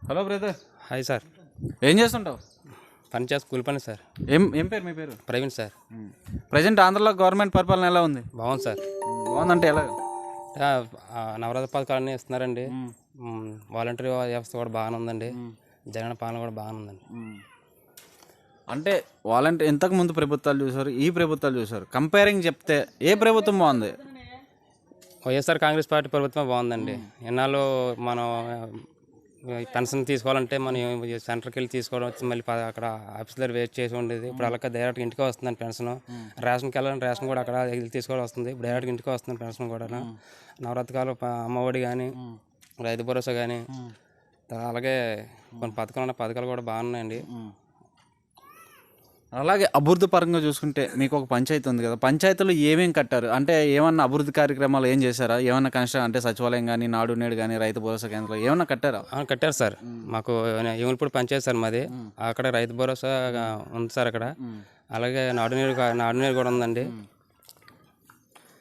Hello brother, hi sir. ఏం చేస్తుంటావు? పని చేస్తా, కూలి పని సార్. ఏం పేరు మీ పేరు? ప్రవీణ్ సార్. ప్రజెంట్ ఆంధ్రలో గవర్నమెంట్ పరిపాలన ఎలా ఉంది? బాగుంది సార్. బాగుందంటే ఎలా? నవరత్న పథకాలన్నీ ఇస్తున్నారండి. వాలంటరీ వ్యవస్థ కూడా బాగానే ఉందండి. జగన్ పాలన కూడా బాగానే ఉందండి. అంటే వాలంటీర్ ఇంతకు ముందు ప్రభుత్వాలు చూసారు, ఈ ప్రభుత్వాలు చూసారు, కంపేరింగ్ చెప్తే ఏ ప్రభుత్వం బాగుంది? వైఎస్ఆర్ కాంగ్రెస్ పార్టీ ప్రభుత్వం బాగుందండి. ఎన్నాళ్ళు మనం పెన్షన్ తీసుకోవాలంటే మనం సెంటర్కి వెళ్ళి తీసుకోవడం వచ్చి మళ్ళీ అక్కడ ఆఫీస్ దగ్గర వెయిట్ చేసి ఉండేది. ఇప్పుడు అలాగే డైరెక్ట్గా ఇంటికి వస్తుందండి పెన్షన్. రేషన్కి వెళ్ళాలంటే రేషన్ కూడా అక్కడ వెళ్ళి తీసుకోవడం వస్తుంది. ఇప్పుడు డైరెక్ట్గా ఇంటికి వస్తుంది పెన్షన్ కూడా. నవరత్నాలు, అమ్మఒడి కానీ, రైతు భరోసా కానీ, అలాగే కొన్ని పథకాలు కూడా బాగున్నాయండి. అలాగే అభివృద్ధి పరంగా చూసుకుంటే మీకు ఒక పంచాయతీ ఉంది కదా, పంచాయతీలో ఏమేమి కట్టారు? అంటే ఏమన్నా అభివృద్ధి కార్యక్రమాలు ఏం చేశారా? ఏమన్నా కన్స్ట్రక్షన్ అంటే సచివాలయం కానీ, నాడు నేడు కానీ, రైతు భరోసా కేంద్రాలు ఏమన్నా కట్టారా? కట్టారు సార్. మాకు ఏములపూడి పంచాయతీ సార్ మాది. అక్కడ రైతు భరోసా ఉంది సార్ అక్కడ. అలాగే నాడు నీరు కూడా ఉందండి.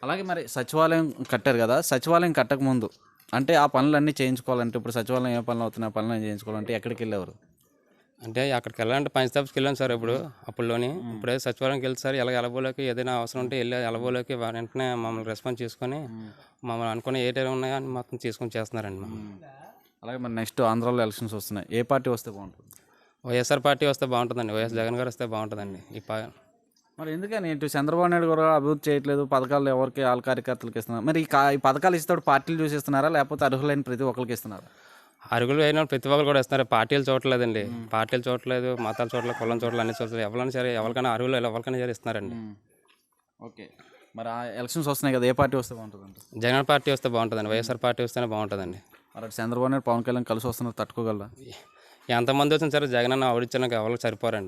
అలాగే మరి సచివాలయం కట్టారు కదా, సచివాలయం కట్టకముందు అంటే ఆ పనులన్నీ చేయించుకోవాలంటే ఇప్పుడు సచివాలయం ఏ పనులు అవుతున్నాయి, ఆ పనులు చేయించుకోవాలంటే ఎక్కడికి వెళ్ళేవారు? అంటే అక్కడికి వెళ్ళాలంటే పంచాయతీకి వెళ్ళాను సార్. అప్పుడులోని ఇప్పుడే సచివాలయంకి వెళ్తే సార్ ఎలబోలోకి ఏదైనా అవసరం ఉంటే వెళ్ళి ఎలబోలోకి వెంటనే మమ్మల్ని రెస్పాన్స్ చేసుకొని మమ్మల్ని అనుకునే ఏ టైం ఉన్నాయో అని మొత్తం తీసుకొని చేస్తున్నారండి మమ్మల్ని. అలాగే మరి నెక్స్ట్ ఆంధ్రాలో ఎలక్షన్స్ వస్తున్నాయి, ఏ పార్టీ వస్తే బాగుంటుంది? వైఎస్ఆర్ పార్టీ వస్తే బాగుంటుందండి. వైఎస్ జగన్ గారు వస్తే బాగుంటుందండి. మరి ఎందుకని ఇటు చంద్రబాబు నాయుడు కూడా అభివృద్ధి చేయట్లేదు, పథకాలు ఎవరికి వాళ్ళ కార్యకర్తలకు ఇస్తున్నారు? మరి ఈ పథకాలు ఇస్తాడు పార్టీలు చూసిస్తున్నారా లేకపోతే అర్హులైన ప్రతి ఒక్కరికి ఇస్తున్నారు? అరుగులు అయిన ప్రతి ఒక్కరు కూడా ఇస్తున్నారు. పార్టీలు చూడలేదండి. పార్టీలు చూడలేదు, మతాలు చూడలేదు, కులం చూడలేదు, అన్ని చూడలేదు. ఎవరైనా సరే, ఎవరికైనా అరుగులు ఎవరికైనా సరే ఇస్తున్నారండి. ఓకే, మరి ఆ ఎలక్షన్స్ వస్తున్నాయి కదా, ఏ పార్టీ వస్తే బాగుంటుంది? జగన్ పార్టీ వస్తే బాగుంటుందండి. వైఎస్ఆర్ పార్టీ వస్తేనే బాగుంటుందండి. మరి చంద్రబాబు నాయుడు, పవన్ కళ్యాణ్ కలిసి వస్తున్నారు, తట్టుకోగలరా? ఎంతమంది వచ్చినా సరే జగన్ అన్న ఆవిడిచ్చినాక ఎవరికి సరిపోరండి.